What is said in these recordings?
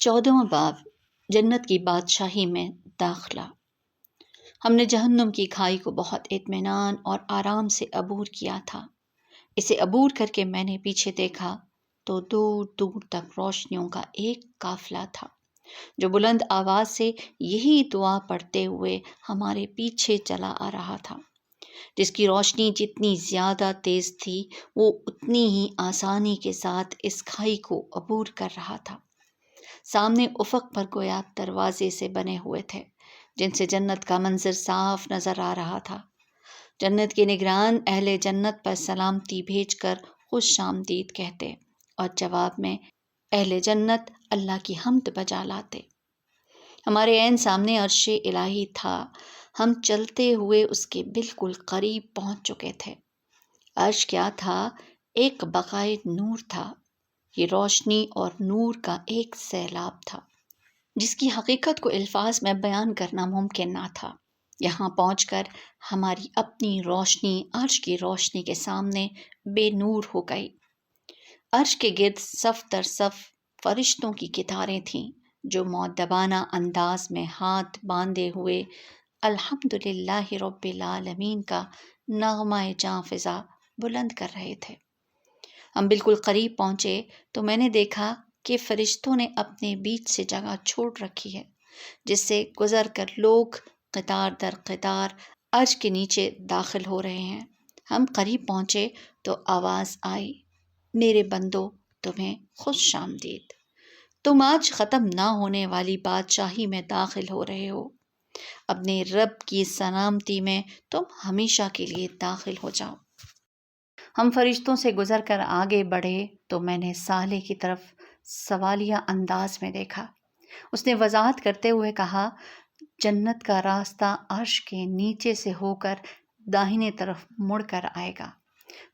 14واں باب جنت کی بادشاہی میں داخلہ۔ ہم نے جہنم کی کھائی کو بہت اطمینان اور آرام سے عبور کیا تھا۔ اسے عبور کر کے میں نے پیچھے دیکھا تو دور دور تک روشنیوں کا ایک قافلہ تھا جو بلند آواز سے یہی دعا پڑھتے ہوئے ہمارے پیچھے چلا آ رہا تھا، جس کی روشنی جتنی زیادہ تیز تھی وہ اتنی ہی آسانی کے ساتھ اس کھائی کو عبور کر رہا تھا۔ سامنے افق پر گویا دروازے سے بنے ہوئے تھے جن سے جنت کا منظر صاف نظر آ رہا تھا۔ جنت کے نگران اہل جنت پر سلامتی بھیج کر خوش آمدید کہتے اور جواب میں اہل جنت اللہ کی حمد بجا لاتے۔ ہمارے عین سامنے عرش الہی تھا۔ ہم چلتے ہوئے اس کے بالکل قریب پہنچ چکے تھے۔ عرش کیا تھا؟ ایک بقائے نور تھا۔ یہ روشنی اور نور کا ایک سیلاب تھا جس کی حقیقت کو الفاظ میں بیان کرنا ممکن نہ تھا۔ یہاں پہنچ کر ہماری اپنی روشنی عرش کی روشنی کے سامنے بے نور ہو گئی۔ عرش کے گرد صف در صف فرشتوں کی قطاریں تھیں جو مؤدبانہ انداز میں ہاتھ باندھے ہوئے الحمدللہ رب العالمین کا نغمہ جاں فضا بلند کر رہے تھے۔ ہم بالکل قریب پہنچے تو میں نے دیکھا کہ فرشتوں نے اپنے بیچ سے جگہ چھوڑ رکھی ہے جس سے گزر کر لوگ قطار در قطار عرش کے نیچے داخل ہو رہے ہیں۔ ہم قریب پہنچے تو آواز آئی، میرے بندو تمہیں خوش آمدید، تم آج ختم نہ ہونے والی بادشاہی میں داخل ہو رہے ہو۔ اپنے رب کی سلامتی میں تم ہمیشہ کے لیے داخل ہو جاؤ۔ ہم فرشتوں سے گزر کر آگے بڑھے تو میں نے صالح کی طرف سوالیہ انداز میں دیکھا۔ اس نے وضاحت کرتے ہوئے کہا، جنت کا راستہ عرش کے نیچے سے ہو کر داہنے طرف مڑ کر آئے گا،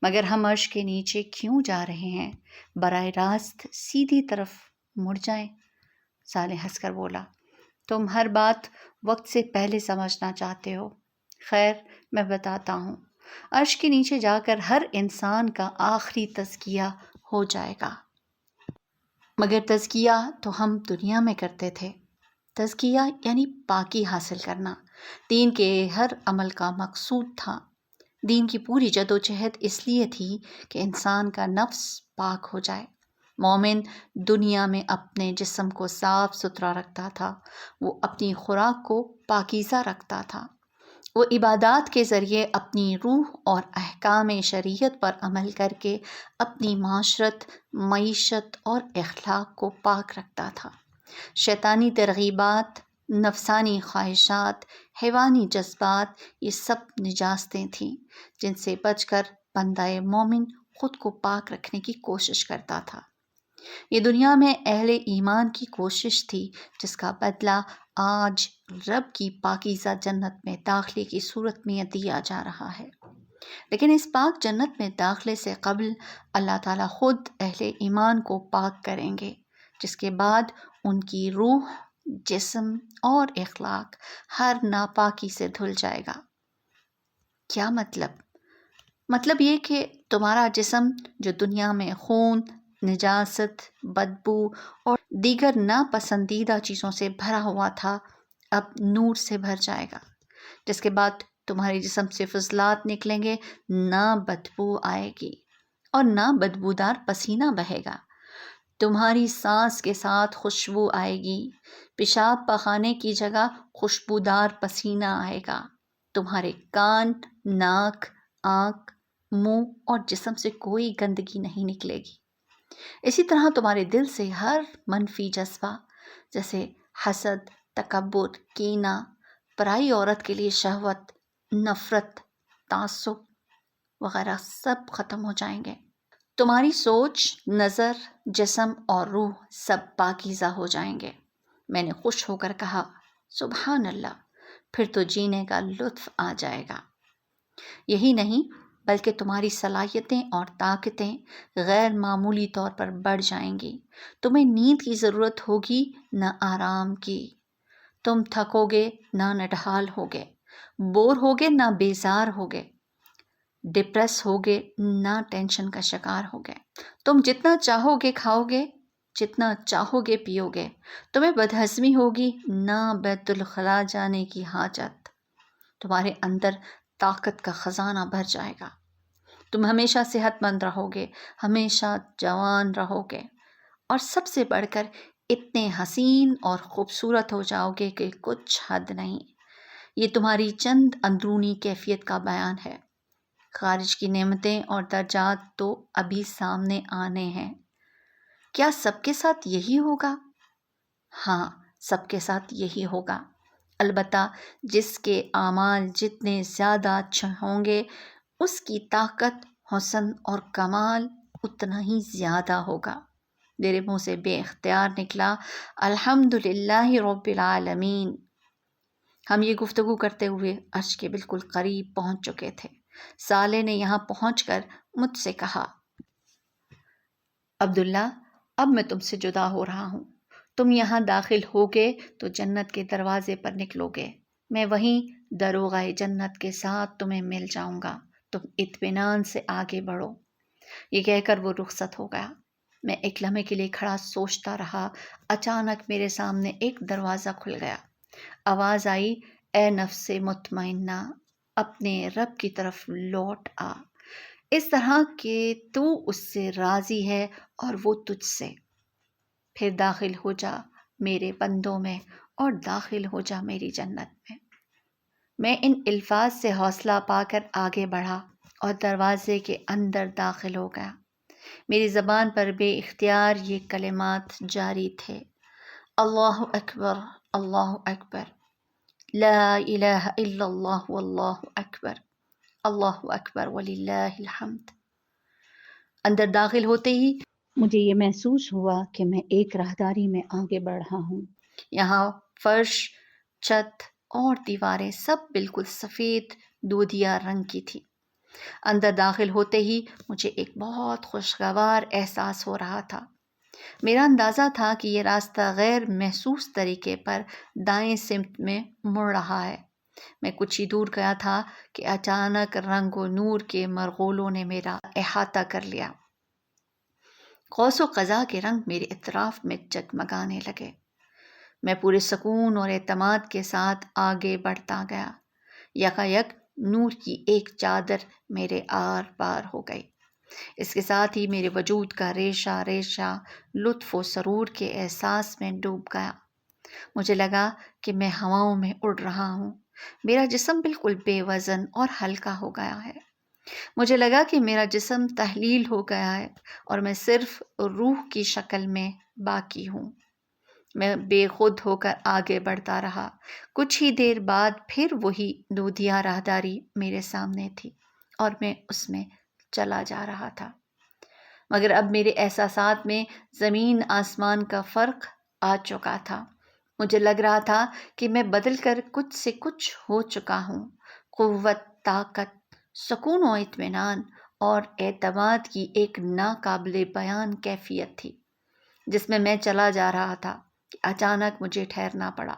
مگر ہم عرش کے نیچے کیوں جا رہے ہیں؟ براہ راست سیدھی طرف مڑ جائیں۔ صالح ہنس کر بولا، تم ہر بات وقت سے پہلے سمجھنا چاہتے ہو۔ خیر، میں بتاتا ہوں۔ عرش کے نیچے جا کر ہر انسان کا آخری تزکیہ ہو جائے گا، مگر تزکیہ تو ہم دنیا میں کرتے تھے۔ تزکیہ یعنی پاکی حاصل کرنا دین کے ہر عمل کا مقصود تھا۔ دین کی پوری جدوجہد اس لیے تھی کہ انسان کا نفس پاک ہو جائے۔ مومن دنیا میں اپنے جسم کو صاف ستھرا رکھتا تھا، وہ اپنی خوراک کو پاکیزہ رکھتا تھا، وہ عبادات کے ذریعے اپنی روح اور احکام شریعت پر عمل کر کے اپنی معاشرت، معیشت اور اخلاق کو پاک رکھتا تھا۔ شیطانی ترغیبات، نفسانی خواہشات، حیوانی جذبات، یہ سب نجاستیں تھیں جن سے بچ کر بندہ مومن خود کو پاک رکھنے کی کوشش کرتا تھا۔ یہ دنیا میں اہل ایمان کی کوشش تھی جس کا بدلہ آج رب کی پاکیزہ جنت میں داخلے کی صورت میں دیا جا رہا ہے۔ لیکن اس پاک جنت میں داخلے سے قبل اللہ تعالیٰ خود اہل ایمان کو پاک کریں گے، جس کے بعد ان کی روح، جسم اور اخلاق ہر ناپاکی سے دھل جائے گا۔ کیا مطلب؟ مطلب یہ کہ تمہارا جسم جو دنیا میں خون، نجاست، بدبو اور دیگر ناپسندیدہ چیزوں سے بھرا ہوا تھا، اب نور سے بھر جائے گا، جس کے بعد تمہارے جسم سے فضلات نکلیں گے، نہ بدبو آئے گی اور نہ بدبودار پسینہ بہے گا۔ تمہاری سانس کے ساتھ خوشبو آئے گی، پیشاب پخانے کی جگہ خوشبودار پسینہ آئے گا۔ تمہارے کان، ناک، آنکھ، منہ اور جسم سے کوئی گندگی نہیں نکلے گی۔ اسی طرح تمہارے دل سے ہر منفی جذبہ جیسے حسد، تکبر، کینہ، پرائی عورت کے لیے شہوت، نفرت، تعصب وغیرہ سب ختم ہو جائیں گے۔ تمہاری سوچ، نظر، جسم اور روح سب پاکیزہ ہو جائیں گے۔ میں نے خوش ہو کر کہا، سبحان اللہ، پھر تو جینے کا لطف آ جائے گا۔ یہی نہیں بلکہ تمہاری صلاحیتیں اور طاقتیں غیر معمولی طور پر بڑھ جائیں گی۔ تمہیں نیند کی ضرورت ہوگی نہ آرام کی۔ تم تھکو گے نہ نڈھال ہوگے، بور ہوگے نہ بیزار ہوگے، ڈپریس ہوگے نہ ٹینشن کا شکار ہوگے۔ تم جتنا چاہو گے کھاؤ گے، جتنا چاہو گے پیو گے، تمہیں بدہضمی ہوگی نہ بیت الخلاء جانے کی حاجت، تمہارے اندر طاقت کا خزانہ بھر جائے گا، تم ہمیشہ صحت مند رہو گے، ہمیشہ جوان رہو گے، اور سب سے بڑھ کر اتنے حسین اور خوبصورت ہو جاؤ گے کہ کچھ حد نہیں۔ یہ تمہاری چند اندرونی کیفیت کا بیان ہے، خارج کی نعمتیں اور درجات تو ابھی سامنے آنے ہیں۔ کیا سب کے ساتھ یہی ہوگا؟ ہاں، سب کے ساتھ یہی ہوگا، البتہ جس کے اعمال جتنے زیادہ اچھے ہوں گے اس کی طاقت، حسن اور کمال اتنا ہی زیادہ ہوگا۔ میرے منہ سے بے اختیار نکلا الحمدللہ رب العالمین۔ ہم یہ گفتگو کرتے ہوئے عرش کے بالکل قریب پہنچ چکے تھے۔ صالح نے یہاں پہنچ کر مجھ سے کہا، عبداللہ، اب میں تم سے جدا ہو رہا ہوں، تم یہاں داخل ہوگے تو جنت کے دروازے پر نکلو گے، میں وہیں دروغہ جنت کے ساتھ تمہیں مل جاؤں گا، تم اطمینان سے آگے بڑھو۔ یہ کہہ کر وہ رخصت ہو گیا۔ میں ایک لمحے کے لیے کھڑا سوچتا رہا، اچانک میرے سامنے ایک دروازہ کھل گیا، آواز آئی، اے نفس مطمئنہ، اپنے رب کی طرف لوٹ آ، اس طرح کہ تو اس سے راضی ہے اور وہ تجھ سے، پھر داخل ہو جا میرے بندوں میں اور داخل ہو جا میری جنت میں۔ میں ان الفاظ سے حوصلہ پا کر آگے بڑھا اور دروازے کے اندر داخل ہو گیا۔ میری زبان پر بے اختیار یہ کلمات جاری تھے، اللہ اکبر، اللہ اکبر، لا الہ الا اللہ واللہ اکبر، اللہ اکبر وللہ الحمد۔ اندر داخل ہوتے ہی مجھے یہ محسوس ہوا کہ میں ایک راہداری میں آگے بڑھ رہا ہوں۔ یہاں فرش، چھت اور دیواریں سب بالکل سفید دودھیا رنگ کی تھی۔ اندر داخل ہوتے ہی مجھے ایک بہت خوشگوار احساس ہو رہا تھا۔ میرا اندازہ تھا کہ یہ راستہ غیر محسوس طریقے پر دائیں سمت میں مڑ رہا ہے۔ میں کچھ ہی دور گیا تھا کہ اچانک رنگ و نور کے مرغولوں نے میرا احاطہ کر لیا۔ قوس و قزح کے رنگ میرے اطراف میں جگمگانے لگے۔ میں پورے سکون اور اعتماد کے ساتھ آگے بڑھتا گیا۔ یکایک نور کی ایک چادر میرے آر پار ہو گئی۔ اس کے ساتھ ہی میرے وجود کا ریشہ ریشہ لطف و سرور کے احساس میں ڈوب گیا۔ مجھے لگا کہ میں ہواؤں میں اڑ رہا ہوں، میرا جسم بالکل بے وزن اور ہلکا ہو گیا ہے۔ مجھے لگا کہ میرا جسم تحلیل ہو گیا ہے اور میں صرف روح کی شکل میں باقی ہوں۔ میں بے خود ہو کر آگے بڑھتا رہا۔ کچھ ہی دیر بعد پھر وہی دودھیا راہداری میرے سامنے تھی اور میں اس میں چلا جا رہا تھا، مگر اب میرے احساسات میں زمین آسمان کا فرق آ چکا تھا۔ مجھے لگ رہا تھا کہ میں بدل کر کچھ سے کچھ ہو چکا ہوں۔ قوت، طاقت، سکون و اطمینان اور اعتماد کی ایک ناقابل بیان کیفیت تھی جس میں چلا جا رہا تھا کہ اچانک مجھے ٹھہرنا پڑا۔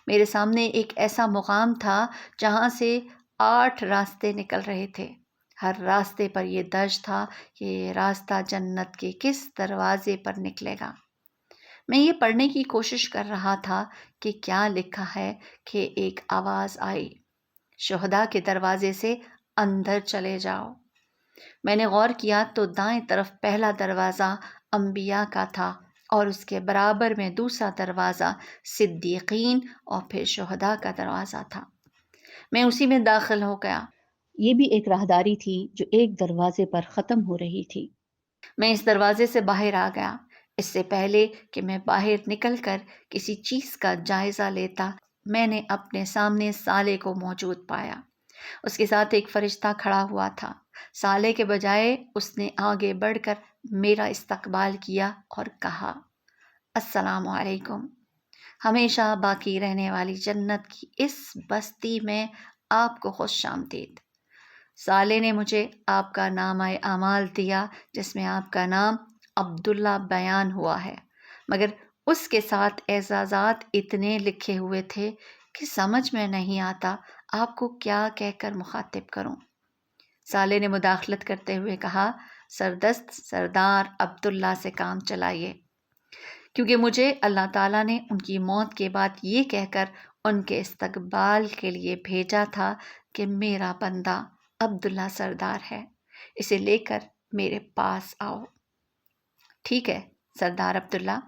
میرے سامنے ایک ایسا مقام تھا جہاں سے 8 راستے نکل رہے تھے۔ ہر راستے پر یہ درج تھا کہ یہ راستہ جنت کے کس دروازے پر نکلے گا۔ میں یہ پڑھنے کی کوشش کر رہا تھا کہ کیا لکھا ہے کہ ایک آواز آئی، شہداء کے دروازے سے اندر چلے جاؤ۔ میں نے غور کیا تو دائیں طرف پہلا دروازہ انبیاء کا تھا اور اس کے برابر میں دوسرا دروازہ صدیقین اور پھر شہداء کا دروازہ تھا۔ میں اسی میں داخل ہو گیا۔ یہ بھی ایک راہداری تھی جو ایک دروازے پر ختم ہو رہی تھی۔ میں اس دروازے سے باہر آ گیا۔ اس سے پہلے کہ میں باہر نکل کر کسی چیز کا جائزہ لیتا، میں نے اپنے سامنے صالح کو موجود پایا۔ اس کے ساتھ ایک فرشتہ کھڑا ہوا تھا۔ صالح کے بجائے اس نے آگے بڑھ کر میرا استقبال کیا اور کہا، السلام علیکم، ہمیشہ باقی رہنے والی جنت کی اس بستی میں آپ کو خوش آمدید۔ صالح نے مجھے آپ کا نامہ اعمال دیا جس میں آپ کا نام عبداللہ بیان ہوا ہے، مگر اس کے ساتھ اعزازات اتنے لکھے ہوئے تھے کہ سمجھ میں نہیں آتا آپ کو کیا کہہ کر مخاطب کروں۔ صالح نے مداخلت کرتے ہوئے کہا، سردست سردار عبداللہ سے کام چلائیے۔ کیونکہ مجھے اللہ تعالیٰ نے ان کی موت کے بعد یہ کہہ کر ان کے استقبال کے لیے بھیجا تھا کہ میرا بندہ عبداللہ سردار ہے، اسے لے کر میرے پاس آؤ۔ ٹھیک ہے سردار عبداللہ،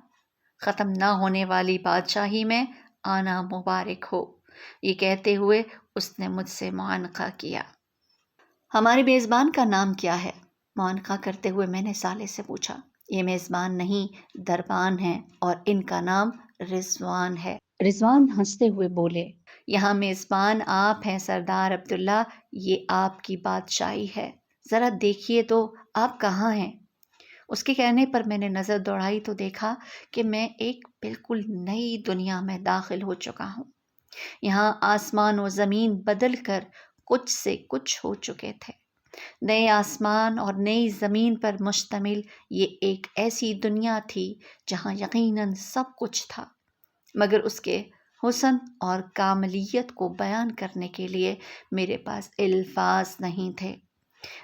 ختم نہ ہونے والی بادشاہی میں آنا مبارک ہو، یہ کہتے ہوئے اس نے مجھ سے معانقہ کیا۔ ہمارے میزبان کا نام کیا ہے؟ معانقہ کرتے ہوئے میں نے سالے سے پوچھا۔ یہ میزبان نہیں، دربان ہے اور ان کا نام رضوان ہے۔ رضوان ہنستے ہوئے بولے، یہاں میزبان آپ ہیں سردار عبداللہ، یہ آپ کی بادشاہی ہے، ذرا دیکھیے تو آپ کہاں ہیں؟ اس کے کہنے پر میں نے نظر دوڑائی تو دیکھا کہ میں ایک بالکل نئی دنیا میں داخل ہو چکا ہوں۔ یہاں آسمان و زمین بدل کر کچھ سے کچھ ہو چکے تھے۔ نئے آسمان اور نئی زمین پر مشتمل یہ ایک ایسی دنیا تھی جہاں یقیناً سب کچھ تھا، مگر اس کے حسن اور کاملیت کو بیان کرنے کے لیے میرے پاس الفاظ نہیں تھے۔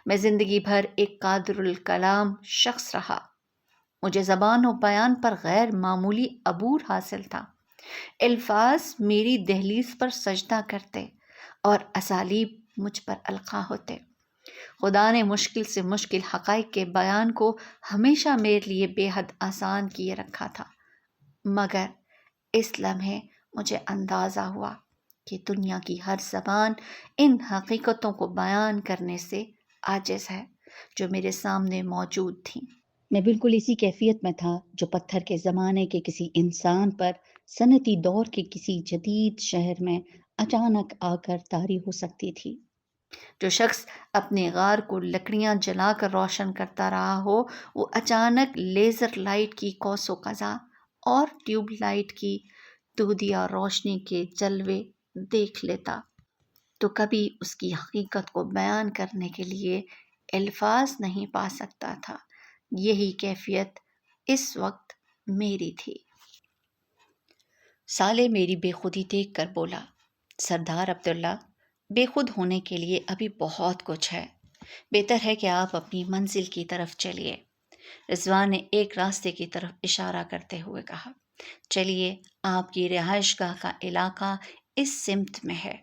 میں زندگی بھر ایک قادر الکلام شخص رہا، مجھے زبان و بیان پر غیر معمولی عبور حاصل تھا۔ الفاظ میری دہلیز پر سجدہ کرتے اور اسالیب مجھ پر القا ہوتے۔ خدا نے مشکل سے مشکل حقائق کے بیان کو ہمیشہ میرے لیے بے حد آسان کیے رکھا تھا، مگر اس لمحے مجھے اندازہ ہوا کہ دنیا کی ہر زبان ان حقیقتوں کو بیان کرنے سے عاجز ہے جو میرے سامنے موجود تھیں۔ میں بالکل اسی کیفیت میں تھا جو پتھر کے زمانے کے کسی انسان پر صنعتی دور کے کسی جدید شہر میں اچانک آ کر طاری ہو سکتی تھی۔ جو شخص اپنے غار کو لکڑیاں جلا کر روشن کرتا رہا ہو، وہ اچانک لیزر لائٹ کی قوس و قزح اور ٹیوب لائٹ کی دودیا روشنی کے جلوے دیکھ لیتا تو کبھی اس کی حقیقت کو بیان کرنے کے لیے الفاظ نہیں پا سکتا تھا۔ یہی کیفیت اس وقت میری تھی۔ سالے میری بے خودی دیکھ کر بولا، سردار عبداللہ، بے خود ہونے کے لیے ابھی بہت کچھ ہے، بہتر ہے کہ آپ اپنی منزل کی طرف چلیے۔ رضوان نے ایک راستے کی طرف اشارہ کرتے ہوئے کہا، چلیے، آپ کی رہائش گاہ کا علاقہ اس سمت میں ہے۔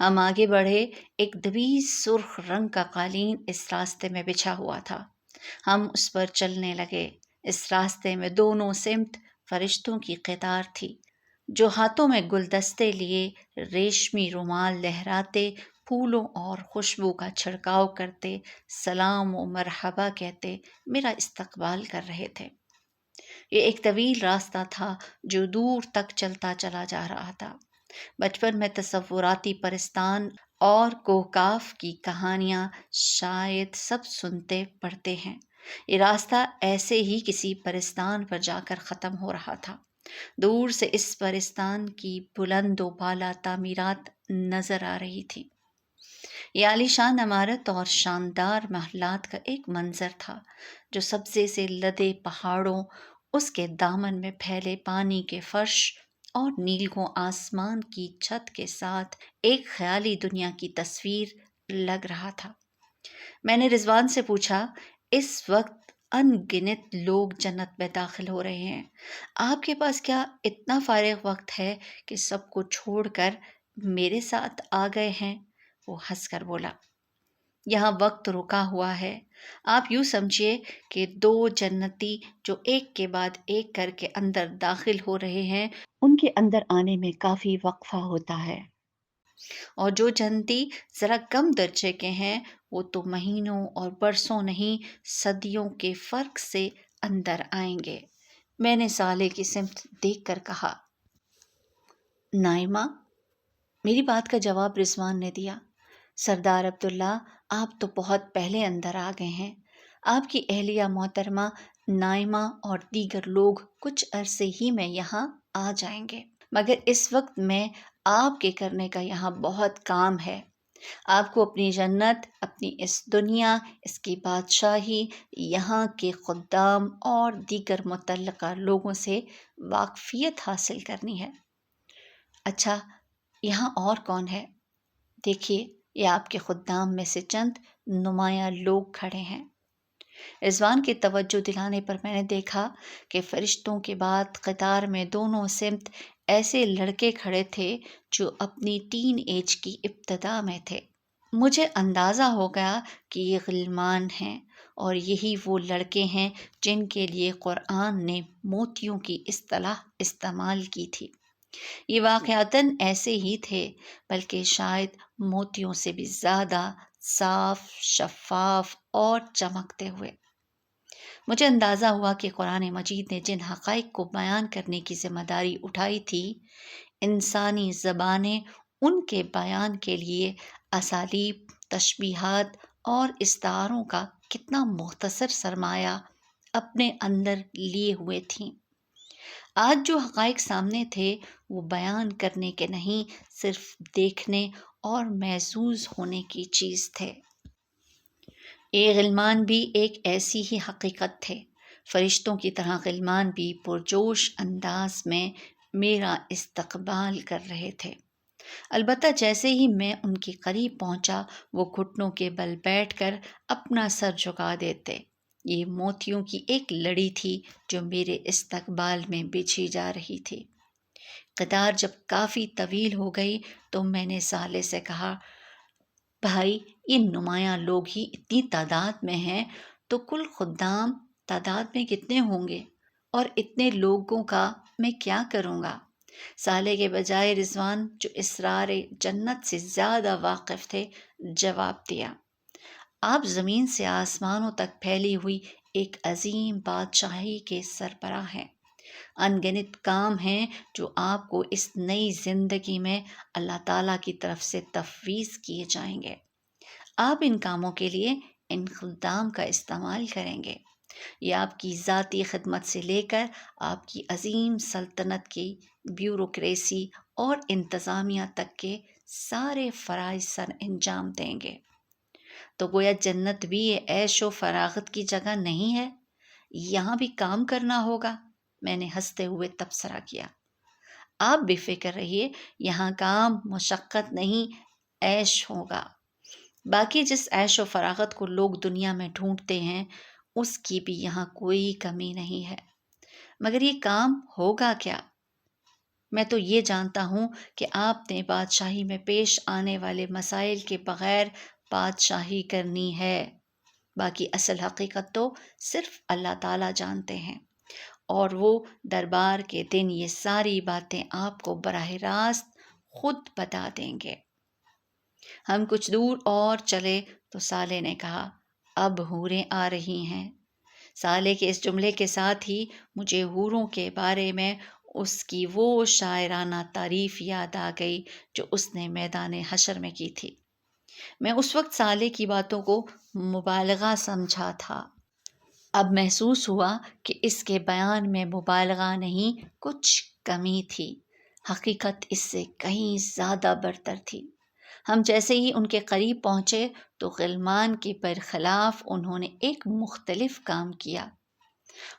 ہم آگے بڑھے، ایک طویل سرخ رنگ کا قالین اس راستے میں بچھا ہوا تھا۔ ہم اس پر چلنے لگے۔ اس راستے میں دونوں سمت فرشتوں کی قطار تھی جو ہاتھوں میں گلدستے لیے، ریشمی رومال لہراتے، پھولوں اور خوشبو کا چھڑکاؤ کرتے، سلام و مرحبا کہتے میرا استقبال کر رہے تھے۔ یہ ایک طویل راستہ تھا جو دور تک چلتا چلا جا رہا تھا۔ بچپن میں تصوراتی پرستان اور کوکاف کی کہانیاں شاید سب سنتے پڑھتے ہیں۔ یہ راستہ ایسے ہی کسی پرستان پر جا کر ختم ہو رہا تھا۔ دور سے اس پرستان کی بلند و بالا تعمیرات نظر آ رہی تھی۔ یہ عالیشان عمارت اور شاندار محلات کا ایک منظر تھا جو سبزے سے لدے پہاڑوں، اس کے دامن میں پھیلے پانی کے فرش اور نیلگوں آسمان کی چھت کے ساتھ ایک خیالی دنیا کی تصویر لگ رہا تھا۔ میں نے رضوان سے پوچھا، اس وقت ان گنت لوگ جنت میں داخل ہو رہے ہیں، آپ کے پاس کیا اتنا فارغ وقت ہے کہ سب کو چھوڑ کر میرے ساتھ آ گئے ہیں؟ وہ ہنس کر بولا، یہاں وقت رکا ہوا ہے۔ آپ یوں سمجھیے کہ دو جنتی جو ایک کے بعد ایک کر کے اندر داخل ہو رہے ہیں، ان کے اندر آنے میں کافی وقفہ ہوتا ہے، اور جو جنتی ذرا کم درجے کے ہیں وہ تو مہینوں اور برسوں نہیں، صدیوں کے فرق سے اندر آئیں گے۔ میں نے سالے کی سمت دیکھ کر کہا، نائمہ؟ میری بات کا جواب رضوان نے دیا، سردار عبداللہ، آپ تو بہت پہلے اندر آ گئے ہیں۔ آپ کی اہلیہ محترمہ نائمہ اور دیگر لوگ کچھ عرصے ہی میں یہاں آ جائیں گے، مگر اس وقت میں آپ کے کرنے کا یہاں بہت کام ہے۔ آپ کو اپنی جنت، اپنی اس دنیا، اس کی بادشاہی، یہاں کے خدام اور دیگر متعلقہ لوگوں سے واقفیت حاصل کرنی ہے۔ اچھا، یہاں اور کون ہے؟ دیکھیے، یہ آپ کے خدام میں سے چند نمایاں لوگ کھڑے ہیں۔ رضوان کی توجہ دلانے پر میں نے دیکھا کہ فرشتوں کے بعد قطار میں دونوں سمت ایسے لڑکے کھڑے تھے جو اپنی ٹین ایج کی ابتدا میں تھے۔ مجھے اندازہ ہو گیا کہ یہ غلمان ہیں اور یہی وہ لڑکے ہیں جن کے لیے قرآن نے موتیوں کی اصطلاح استعمال کی تھی۔ یہ واقعتاً ایسے ہی تھے، بلکہ شاید موتیوں سے بھی زیادہ صاف، شفاف اور چمکتے ہوئے۔ مجھے اندازہ ہوا کہ قرآن مجید نے جن حقائق کو بیان کرنے کی ذمہ داری اٹھائی تھی، انسانی زبانیں ان کے بیان کے لیے اسالیب، تشبیہات اور استعاروں کا کتنا مختصر سرمایہ اپنے اندر لیے ہوئے تھیں۔ آج جو حقائق سامنے تھے وہ بیان کرنے کے نہیں، صرف دیکھنے اور محسوس ہونے کی چیز تھے۔ یہ غلمان بھی ایک ایسی ہی حقیقت تھے۔ فرشتوں کی طرح غلمان بھی پرجوش انداز میں میرا استقبال کر رہے تھے۔ البتہ جیسے ہی میں ان کے قریب پہنچا، وہ گھٹنوں کے بل بیٹھ کر اپنا سر جھکا دیتے۔ یہ موتیوں کی ایک لڑی تھی جو میرے استقبال میں بچھی جا رہی تھی۔ قطار جب کافی طویل ہو گئی تو میں نے صالح سے کہا، بھائی، یہ نمایاں لوگ ہی اتنی تعداد میں ہیں تو کل خدام تعداد میں کتنے ہوں گے، اور اتنے لوگوں کا میں کیا کروں گا؟ صالح کے بجائے رضوان، جو اسرار جنت سے زیادہ واقف تھے، جواب دیا، آپ زمین سے آسمانوں تک پھیلی ہوئی ایک عظیم بادشاہی کے سربراہ ہیں۔ ان گنت کام ہیں جو آپ کو اس نئی زندگی میں اللہ تعالیٰ کی طرف سے تفویض کیے جائیں گے۔ آپ ان کاموں کے لیے ان خدام کا استعمال کریں گے۔ یہ آپ کی ذاتی خدمت سے لے کر آپ کی عظیم سلطنت کی بیوروکریسی اور انتظامیہ تک کے سارے فرائض سر انجام دیں گے۔ تو گویا جنت بھی یہ عیش و فراغت کی جگہ نہیں ہے، یہاں بھی کام کرنا ہوگا۔ میں نے ہنستے ہوئے تبصرہ کیا۔ آپ بے فکر رہیے، یہاں کام، مشقت نہیں، عیش ہوگا۔ باقی جس عیش و فراغت کو لوگ دنیا میں ڈھونڈتے ہیں، اس کی بھی یہاں کوئی کمی نہیں ہے۔ مگر یہ کام ہوگا کیا؟ میں تو یہ جانتا ہوں کہ آپ نے بادشاہی میں پیش آنے والے مسائل کے بغیر بادشاہی کرنی ہے۔ باقی اصل حقیقت تو صرف اللہ تعالیٰ جانتے ہیں، اور وہ دربار کے دن یہ ساری باتیں آپ کو براہ راست خود بتا دیں گے۔ ہم کچھ دور اور چلے تو صالح نے کہا، اب حوریں آ رہی ہیں۔ صالح کے اس جملے کے ساتھ ہی مجھے حوروں کے بارے میں اس کی وہ شاعرانہ تعریف یاد آ گئی جو اس نے میدان حشر میں کی تھی۔ میں اس وقت صالح کی باتوں کو مبالغہ سمجھا تھا۔ اب محسوس ہوا کہ اس کے بیان میں مبالغہ نہیں، کچھ کمی تھی۔ حقیقت اس سے کہیں زیادہ برتر تھی۔ ہم جیسے ہی ان کے قریب پہنچے تو غلمان کے برخلاف انہوں نے ایک مختلف کام کیا۔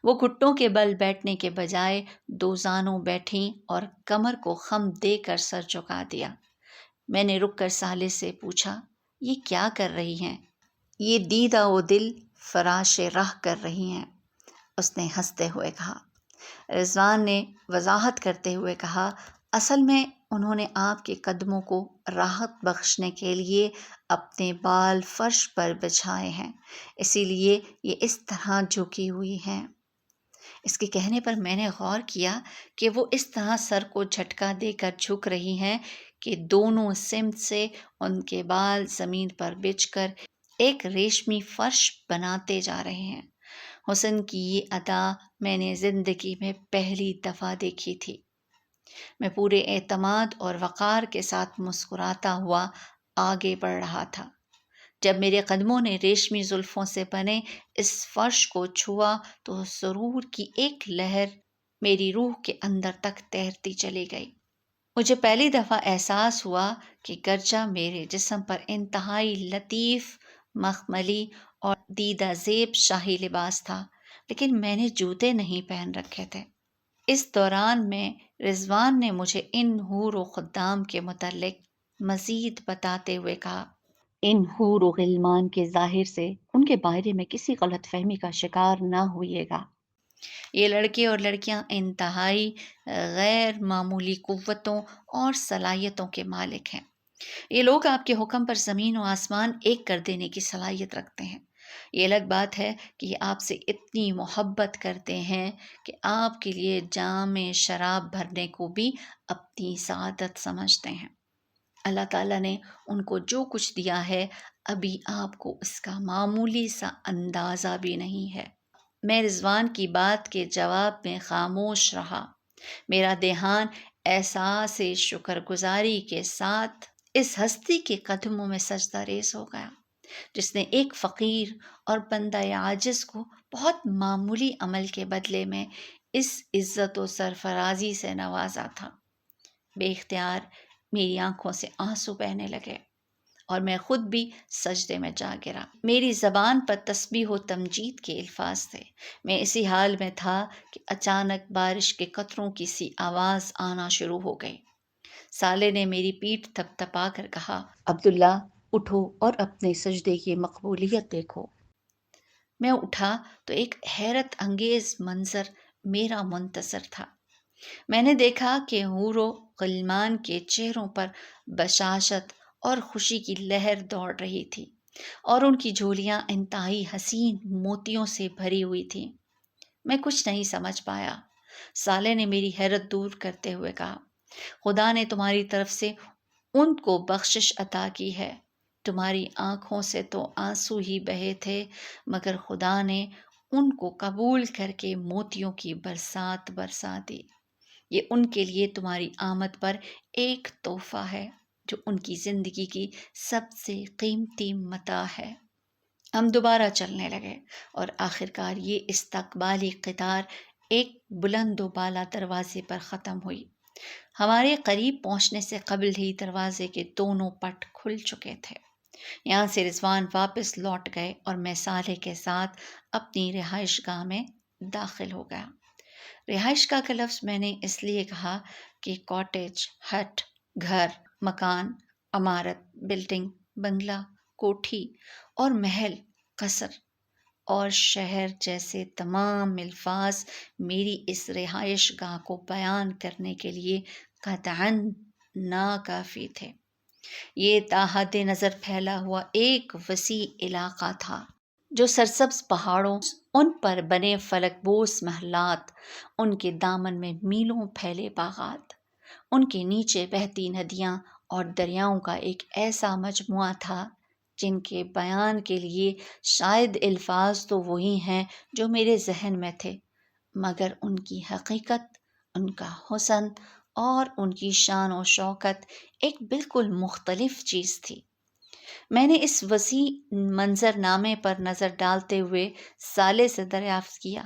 وہ گھٹنوں کے بل بیٹھنے کے بجائے دو زانوں بیٹھیں اور کمر کو خم دے کر سر جھکا دیا۔ میں نے رک کر صالح سے پوچھا، یہ کیا کر رہی ہیں؟ یہ دیدہ و دل فراش راہ کر رہی ہیں، اس نے ہنستے ہوئے کہا۔ رضوان نے وضاحت کرتے ہوئے کہا، اصل میں انہوں نے آپ کے قدموں کو راحت بخشنے کے لیے اپنے بال فرش پر بچھائے ہیں، اسی لیے یہ اس طرح جھکی ہوئی ہیں۔ اس کے کہنے پر میں نے غور کیا کہ وہ اس طرح سر کو جھٹکا دے کر جھک رہی ہیں کہ دونوں سمت سے ان کے بال زمین پر بچھ کر ایک ریشمی فرش بناتے جا رہے ہیں۔ حسن کی یہ ادا میں نے زندگی میں پہلی دفعہ دیکھی تھی۔ میں پورے اعتماد اور وقار کے ساتھ مسکراتا ہوا آگے بڑھ رہا تھا۔ جب میرے قدموں نے ریشمی زلفوں سے بنے اس فرش کو چھوا تو سرور کی ایک لہر میری روح کے اندر تک تیرتی چلی گئی۔ مجھے پہلی دفعہ احساس ہوا کہ گرچہ میرے جسم پر انتہائی لطیف مخملی اور دیدہ زیب شاہی لباس تھا، لیکن میں نے جوتے نہیں پہن رکھے تھے۔ اس دوران میں رضوان نے مجھے ان حور و خدام کے متعلق مزید بتاتے ہوئے کہا، ان حور و غلمان کے ظاہر سے ان کے بارے میں کسی غلط فہمی کا شکار نہ ہوئیے گا۔ یہ لڑکے اور لڑکیاں انتہائی غیر معمولی قوتوں اور صلاحیتوں کے مالک ہیں۔ یہ لوگ آپ کے حکم پر زمین و آسمان ایک کر دینے کی صلاحیت رکھتے ہیں۔ یہ الگ بات ہے کہ یہ آپ سے اتنی محبت کرتے ہیں کہ آپ کے لیے جام شراب بھرنے کو بھی اپنی سعادت سمجھتے ہیں۔ اللہ تعالیٰ نے ان کو جو کچھ دیا ہے ابھی آپ کو اس کا معمولی سا اندازہ بھی نہیں ہے۔ میں رضوان کی بات کے جواب میں خاموش رہا۔ میرا دھیان احساس شکر گزاری کے ساتھ اس ہستی کے قدموں میں سجدہ ریز ہو گیا جس نے ایک فقیر اور بندہ عاجز کو بہت معمولی عمل کے بدلے میں اس عزت و سرفرازی سے نوازا تھا۔ بے اختیار میری آنکھوں سے آنسو بہنے لگے اور میں خود بھی سجدے میں جا گرا۔ میری زبان پر تسبیح و تمجید کے الفاظ تھے۔ میں اسی حال میں تھا کہ اچانک بارش کے قطروں کی سی آواز آنا شروع ہو گئی۔ سالے نے میری پیٹھ تھپ تھپا کر کہا، عبداللہ اٹھو اور اپنے سجدے کی مقبولیت دیکھو۔ میں اٹھا تو ایک حیرت انگیز منظر میرا منتظر تھا۔ میں نے دیکھا کہ حور و غلمان کے چہروں پر بشاشت اور خوشی کی لہر دوڑ رہی تھی اور ان کی جھولیاں انتہائی حسین موتیوں سے بھری ہوئی تھیں۔ میں کچھ نہیں سمجھ پایا۔ سالے نے میری حیرت دور کرتے ہوئے کہا، خدا نے تمہاری طرف سے ان کو بخشش عطا کی ہے۔ تمہاری آنکھوں سے تو آنسو ہی بہے تھے مگر خدا نے ان کو قبول کر کے موتیوں کی برسات برسا دی۔ یہ ان کے لیے تمہاری آمد پر ایک تحفہ ہے جو ان کی زندگی کی سب سے قیمتی متاع ہے۔ ہم دوبارہ چلنے لگے اور آخرکار یہ استقبالی قطار ایک بلند و بالا دروازے پر ختم ہوئی۔ ہمارے قریب پہنچنے سے قبل ہی دروازے کے دونوں پٹ کھل چکے تھے۔ یہاں سے رضوان واپس لوٹ گئے اور میں صالح کے ساتھ اپنی رہائش گاہ میں داخل ہو گیا۔ رہائش گاہ کا لفظ میں نے اس لیے کہا کہ کاٹیج، ہٹ، گھر، مکان، عمارت، بلڈنگ، بنگلہ، کوٹھی اور محل، قصر اور شہر جیسے تمام الفاظ میری اس رہائش گاہ کو بیان کرنے کے لیے قطعاً ناکافی تھے۔ یہ تاحد نظر پھیلا ہوا ایک وسیع علاقہ تھا جو سرسبز پہاڑوں، ان پر بنے فلک بوس محلات، ان کے دامن میں میلوں پھیلے باغات، ان کے نیچے بہتی ندیاں اور دریاؤں کا ایک ایسا مجموعہ تھا جن کے بیان کے لیے شاید الفاظ تو وہی ہیں جو میرے ذہن میں تھے مگر ان کی حقیقت، ان کا حسن اور ان کی شان و شوکت ایک بالکل مختلف چیز تھی۔ میں نے اس وسیع منظر نامے پر نظر ڈالتے ہوئے سالے سے دریافت کیا،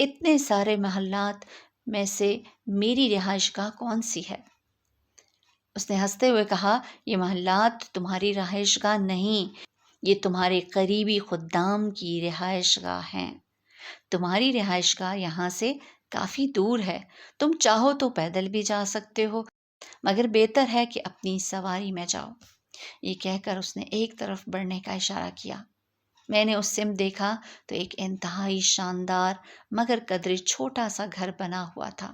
اتنے سارے محلات میں سے میری رہائش گاہ کون سی ہے؟ اس نے ہنستے ہوئے کہا، یہ محلات تمہاری رہائش گاہ نہیں، یہ تمہارے قریبی خدام کی رہائش گاہ ہیں۔ تمہاری رہائش گاہ یہاں سے کافی دور ہے، تم چاہو تو پیدل بھی جا سکتے ہو مگر بہتر ہے کہ اپنی سواری میں جاؤ۔ یہ کہہ کر اس نے ایک طرف بڑھنے کا اشارہ کیا۔ میں نے اس سمت دیکھا تو ایک انتہائی شاندار مگر قدرے چھوٹا سا گھر بنا ہوا تھا۔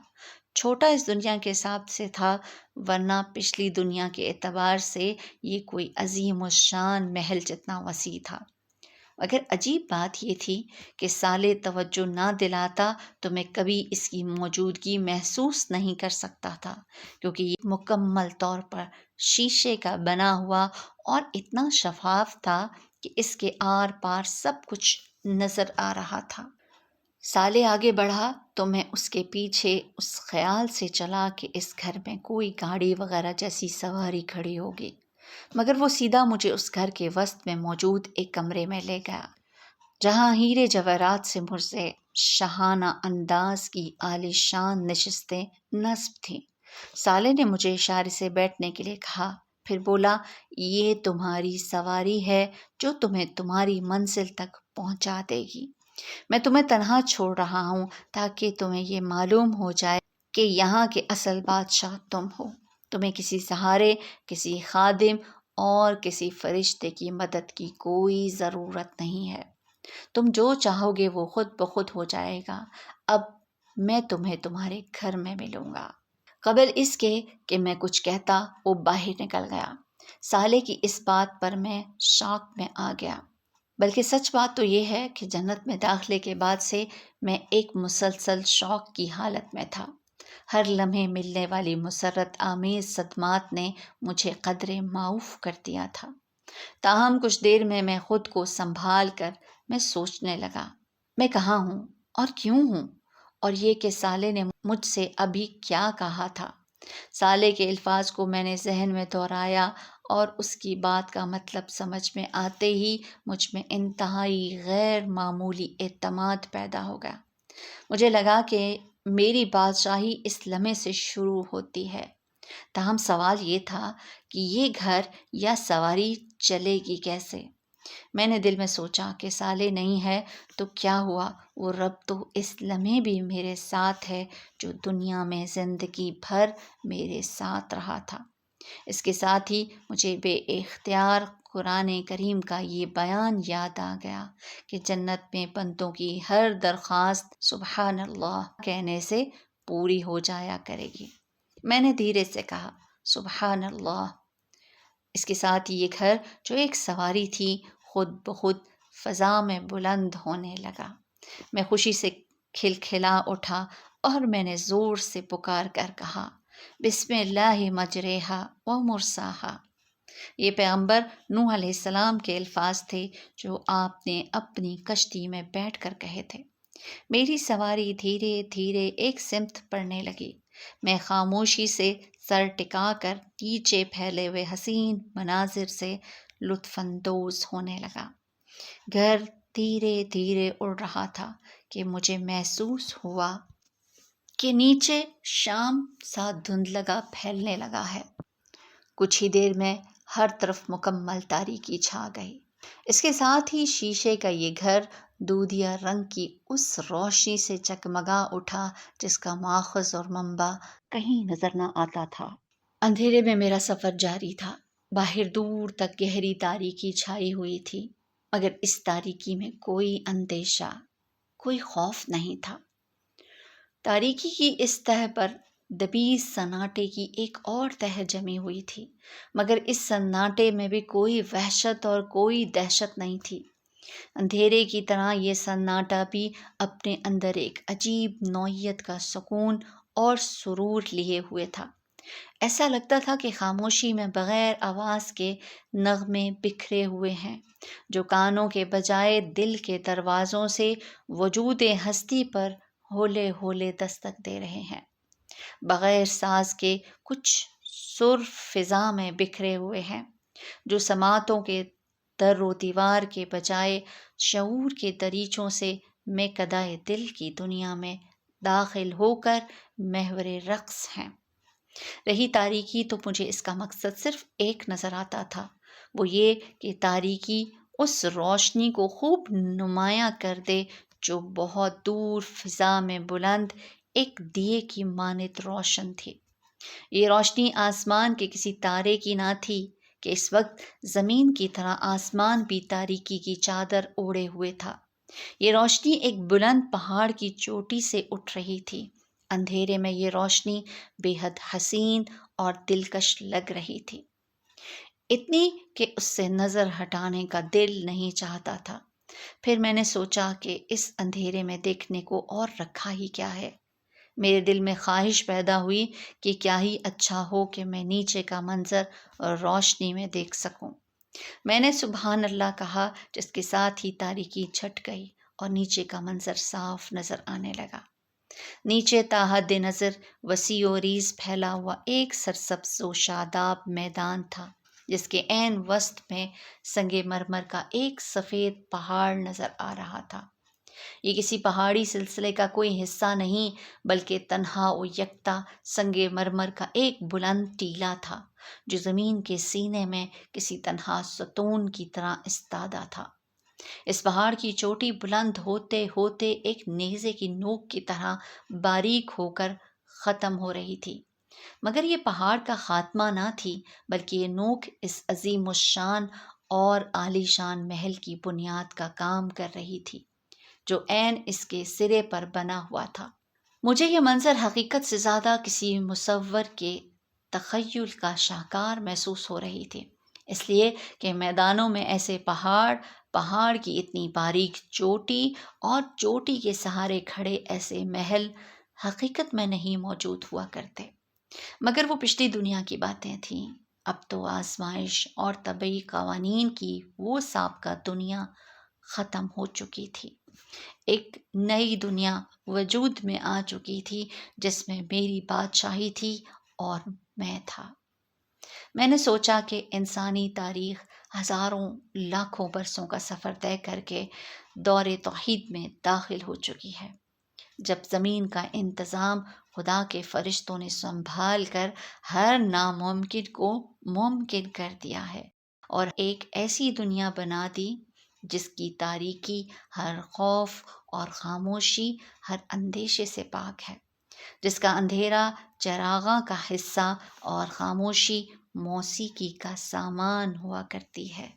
چھوٹا اس دنیا کے حساب سے تھا ورنہ پچھلی دنیا کے اعتبار سے یہ کوئی عظیم الشان محل جتنا وسیع تھا۔ مگر عجیب بات یہ تھی کہ سالے توجہ نہ دلاتا تو میں کبھی اس کی موجودگی محسوس نہیں کر سکتا تھا کیونکہ یہ مکمل طور پر شیشے کا بنا ہوا اور اتنا شفاف تھا کہ اس کے آر پار سب کچھ نظر آ رہا تھا۔ سالے آگے بڑھا تو میں اس کے پیچھے اس خیال سے چلا کہ اس گھر میں کوئی گاڑی وغیرہ جیسی سواری کھڑی ہوگی مگر وہ سیدھا مجھے اس گھر کے وسط میں موجود ایک کمرے میں لے گیا جہاں ہیرے جواہرات سے مرزے شاہانہ انداز کی عالی شان نشستیں نصب تھیں۔ سالے نے مجھے اشارے سے بیٹھنے کے لیے کہا، پھر بولا، یہ تمہاری سواری ہے جو تمہیں تمہاری منزل تک پہنچا دے گی۔ میں تمہیں تنہا چھوڑ رہا ہوں تاکہ تمہیں یہ معلوم ہو جائے کہ یہاں کے اصل بادشاہ تم ہو۔ تمہیں کسی سہارے، کسی خادم اور کسی فرشتے کی مدد کی کوئی ضرورت نہیں ہے۔ تم جو چاہو گے وہ خود بخود ہو جائے گا۔ اب میں تمہیں تمہارے گھر میں ملوں گا۔ قبل اس کے کہ میں کچھ کہتا وہ باہر نکل گیا۔ سالے کی اس بات پر میں شاک میں آ گیا۔ بلکہ سچ بات تو یہ ہے کہ جنت میں داخلے کے بعد سے میں ایک مسلسل شوق کی حالت میں تھا۔ ہر لمحے ملنے والی مسرت آمیز صدمات نے مجھے قدرے معاف کر دیا تھا۔ تاہم کچھ دیر میں خود کو سنبھال کر میں سوچنے لگا، میں کہاں ہوں اور کیوں ہوں، اور یہ کہ سالے نے مجھ سے ابھی کیا کہا تھا۔ سالے کے الفاظ کو میں نے ذہن میں دہرایا اور اس کی بات کا مطلب سمجھ میں آتے ہی مجھ میں انتہائی غیر معمولی اعتماد پیدا ہو گیا۔ مجھے لگا کہ میری بادشاہی اس لمحے سے شروع ہوتی ہے۔ تاہم سوال یہ تھا کہ یہ گھر یا سواری چلے گی کیسے؟ میں نے دل میں سوچا کہ سالے نہیں ہے تو کیا ہوا، وہ رب تو اس لمحے بھی میرے ساتھ ہے جو دنیا میں زندگی بھر میرے ساتھ رہا تھا۔ اس کے ساتھ ہی مجھے بے اختیار قرآن کریم کا یہ بیان یاد آ گیا کہ جنت میں بندوں کی ہر درخواست سبحان اللہ کہنے سے پوری ہو جایا کرے گی۔ میں نے دھیرے سے کہا سبحان اللہ۔ اس کے ساتھ ہی یہ گھر جو ایک سواری تھی خود بخود فضا میں بلند ہونے لگا۔ میں خوشی سے کھلکھلا اٹھا اور میں نے زور سے پکار کر کہا بسم اللہ مجریہا و مرساہا۔ یہ پیغمبر نوح علیہ السلام کے الفاظ تھے جو آپ نے اپنی کشتی میں بیٹھ کر کہے تھے۔ میری سواری دھیرے دھیرے ایک سمت پڑنے لگی۔ میں خاموشی سے سر ٹکا کر نیچے پھیلے ہوئے حسین مناظر سے لطف اندوز ہونے لگا۔ گھر دھیرے دھیرے اڑ رہا تھا کہ مجھے محسوس ہوا کہ نیچے شام سا دھندلگا پھیلنے لگا ہے۔ کچھ ہی دیر میں ہر طرف مکمل تاریکی چھا گئی۔ اس کے ساتھ ہی شیشے کا یہ گھر دودھیا رنگ کی اس روشنی سے چکمگا اٹھا جس کا ماخذ اور منبع کہیں نظر نہ آتا تھا۔ اندھیرے میں میرا سفر جاری تھا۔ باہر دور تک گہری تاریکی چھائی ہوئی تھی، مگر اس تاریکی میں کوئی اندیشہ، کوئی خوف نہیں تھا۔ تاریکی کی اس تہہ پر دبی سناٹے کی ایک اور تہہ جمی ہوئی تھی، مگر اس سناٹے میں بھی کوئی وحشت اور کوئی دہشت نہیں تھی۔ اندھیرے کی طرح یہ سناٹا بھی اپنے اندر ایک عجیب نوعیت کا سکون اور سرور لیے ہوئے تھا۔ ایسا لگتا تھا کہ خاموشی میں بغیر آواز کے نغمے بکھرے ہوئے ہیں جو کانوں کے بجائے دل کے دروازوں سے وجود ہستی پر ہولے ہولے دستک دے رہے ہیں۔ بغیر ساز کے کچھ سر فضا میں بکھرے ہوئے ہیں جو سماعتوں کے در و دیوار کے بجائے شعور کے دریچوں سے میکدۂ دل کی دنیا میں داخل ہو کر محور رقص ہیں۔ رہی تاریکی تو مجھے اس کا مقصد صرف ایک نظر آتا تھا، وہ یہ کہ تاریکی اس روشنی کو خوب نمایاں کر دے جو بہت دور فضا میں بلند ایک دیے کی مانند روشن تھی۔ یہ روشنی آسمان کے کسی تارے کی نہ تھی کہ اس وقت زمین کی طرح آسمان بھی تاریکی کی چادر اوڑھے ہوئے تھا۔ یہ روشنی ایک بلند پہاڑ کی چوٹی سے اٹھ رہی تھی۔ اندھیرے میں یہ روشنی بے حد حسین اور دلکش لگ رہی تھی، اتنی کہ اس سے نظر ہٹانے کا دل نہیں چاہتا تھا۔ پھر میں نے سوچا کہ اس اندھیرے میں دیکھنے کو اور رکھا ہی کیا ہے۔ میرے دل میں خواہش پیدا ہوئی کہ کیا ہی اچھا ہو کہ میں نیچے کا منظر اور روشنی میں دیکھ سکوں۔ میں نے سبحان اللہ کہا جس کے ساتھ ہی تاریکی چھٹ گئی اور نیچے کا منظر صاف نظر آنے لگا۔ نیچے تا حد نظر وسیع و ریز پھیلا ہوا ایک سرسبز و شاداب میدان تھا جس کے عین وسط میں سنگ مرمر کا ایک سفید پہاڑ نظر آ رہا تھا۔ یہ کسی پہاڑی سلسلے کا کوئی حصہ نہیں بلکہ تنہا و یکتا سنگ مرمر کا ایک بلند ٹیلہ تھا جو زمین کے سینے میں کسی تنہا ستون کی طرح استادہ تھا۔ اس پہاڑ کی چوٹی بلند ہوتے ہوتے ایک نیزے کی نوک کی طرح باریک ہو کر ختم ہو رہی تھی۔ مگر یہ پہاڑ کا خاتمہ نہ تھی، بلکہ یہ نوک اس عظیم الشان اور عالی شان محل کی بنیاد کا کام کر رہی تھی جو عین اس کے سرے پر بنا ہوا تھا۔ مجھے یہ منظر حقیقت سے زیادہ کسی مصور کے تخیل کا شاہکار محسوس ہو رہی تھی، اس لیے کہ میدانوں میں ایسے پہاڑ کی اتنی باریک چوٹی اور چوٹی کے سہارے کھڑے ایسے محل حقیقت میں نہیں موجود ہوا کرتے۔ مگر وہ پچھلی دنیا کی باتیں تھیں، اب تو آزمائش اور طبعی قوانین کی وہ سابقہ دنیا ختم ہو چکی تھی۔ ایک نئی دنیا وجود میں آ چکی تھی جس میں میری بادشاہی تھی اور میں تھا۔ میں نے سوچا کہ انسانی تاریخ ہزاروں لاکھوں برسوں کا سفر طے کر کے دور توحید میں داخل ہو چکی ہے، جب زمین کا انتظام خدا کے فرشتوں نے سنبھال کر ہر ناممکن کو ممکن کر دیا ہے اور ایک ایسی دنیا بنا دی جس کی تاریکی ہر خوف اور خاموشی ہر اندیشے سے پاک ہے، جس کا اندھیرا چراغاں کا حصہ اور خاموشی موسیقی کا سامان ہوا کرتی ہے۔